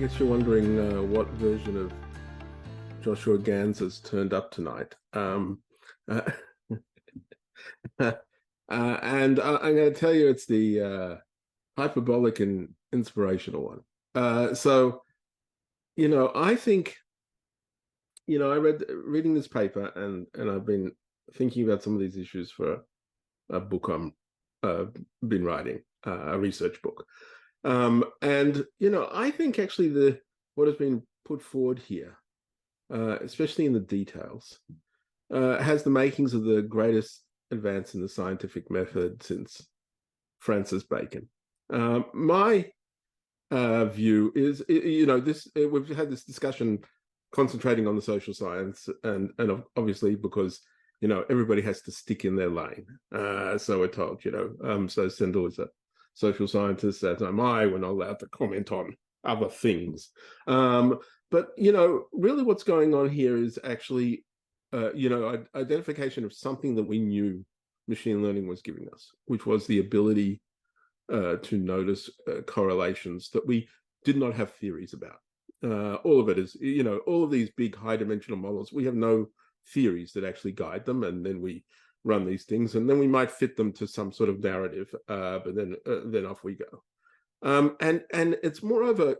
guess you're wondering what version of Joshua Gans has turned up tonight. Uh, and I'm going to tell you it's the hyperbolic and inspirational one. I think, I reading this paper and I've been thinking about some of these issues for a book been writing, a research book. I think actually what has been put forward here, especially in the details, has the makings of the greatest advance in the scientific method since Francis Bacon. My view is, we've had this discussion concentrating on the social science, and obviously because everybody has to stick in their lane. So we're told, so Sendhil is a social scientist, as am I. We're not allowed to comment on other things. But really what's going on here is actually, identification of something that we knew machine learning was giving us, which was the ability to notice correlations that we did not have theories about. All of it is, all of these big high dimensional models, we have no theories that actually guide them, and then we run these things, and then we might fit them to some sort of narrative, but then off we go. And it's moreover,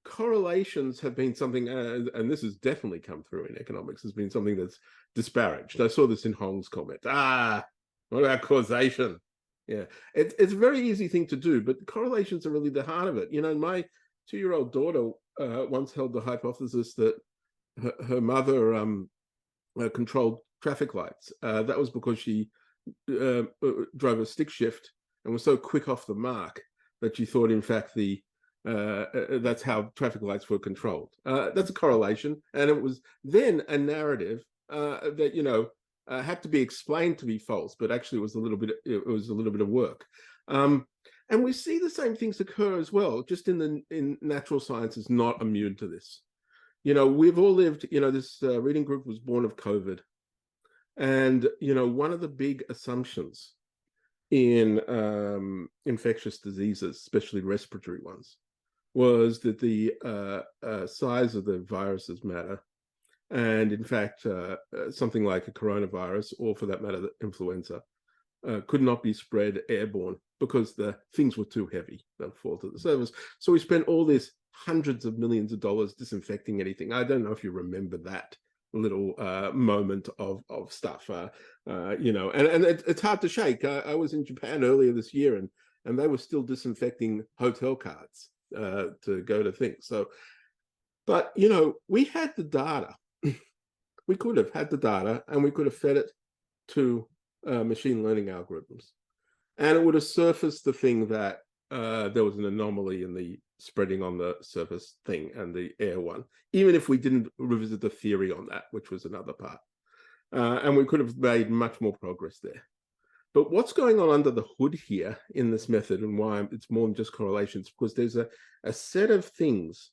correlations have been something, and this has definitely come through in economics, has been something that's disparaged. I saw this in Hong's comment. What about causation? Yeah, it's a very easy thing to do, but correlations are really the heart of it. My 2-year-old daughter once held the hypothesis that her mother controlled traffic lights. That was because she drove a stick shift and was so quick off the mark that she thought, in fact, that's how traffic lights were controlled. That's a correlation, and it was then a narrative that had to be explained to be false, but actually it was a little bit of work. And we see the same things occur as well, just in natural sciences, not immune to this. We've all lived, this reading group was born of COVID. And, one of the big assumptions in infectious diseases, especially respiratory ones, was that the size of the viruses matter. And in fact, something like a coronavirus, or for that matter, the influenza, could not be spread airborne because the things were too heavy. They'd fall to the surface. So we spent all this hundreds of millions of dollars disinfecting anything. I don't know if you remember that little moment of stuff, and it's hard to shake. I was in Japan earlier this year, and they were still disinfecting hotel cards to go to things. So, but we had the data. We could have had the data, and we could have fed it to machine learning algorithms, and it would have surfaced the thing that there was an anomaly in the spreading on the surface thing and the air one, even if we didn't revisit the theory on that, which was another part. And we could have made much more progress there. But what's going on under the hood here in this method, and why it's more than just correlations, because there's a set of things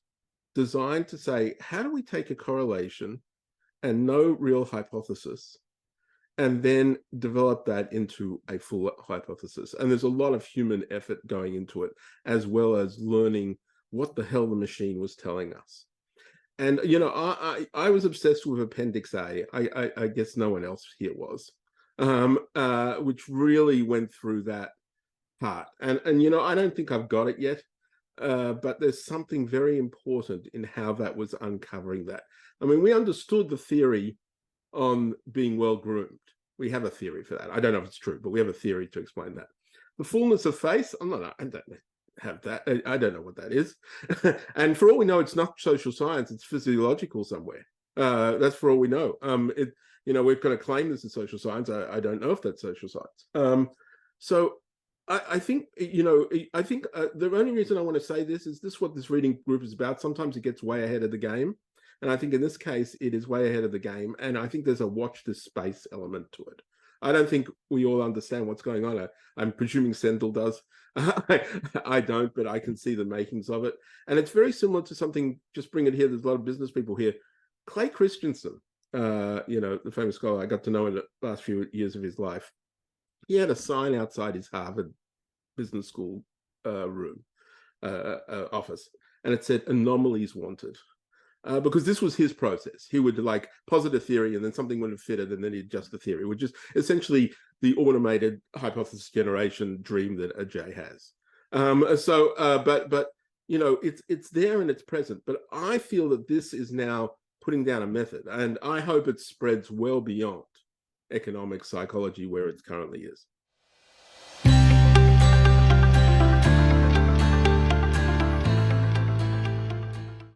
designed to say, how do we take a correlation and no real hypothesis, and then develop that into a full hypothesis? And there's a lot of human effort going into it, as well as learning what the hell the machine was telling us. And, I was obsessed with Appendix A. I guess no one else here was, which really went through that part. And I don't think I've got it yet, but there's something very important in how that was uncovering that. I mean, we understood the theory on being well-groomed. We have a theory for that. I don't know if it's true, but we have a theory to explain that. The fullness of face, I don't have that. I don't know what that is. And for all we know, it's not social science, it's physiological somewhere. That's for all we know. We're going to claim this is social science. I don't know if that's social science. So I think, the only reason I want to say this is what this reading group is about. Sometimes it gets way ahead of the game. And I think in this case, it is way ahead of the game. And I think there's a watch this space element to it. I don't think we all understand what's going on. I'm presuming Sendhil does. I don't, but I can see the makings of it. And it's very similar to something, just bring it here, there's a lot of business people here. Clay Christensen, the famous scholar, I got to know in the last few years of his life. He had a sign outside his Harvard Business School room, office. and it said anomalies wanted. Because this was his process. He would like posit a theory and then something wouldn't fit it and then he'd adjust the theory, which is essentially the automated hypothesis generation dream that Ajay has. But you know, it's there and it's present. But I feel that this is now putting down a method, and I hope it spreads well beyond economics, psychology, where it currently is.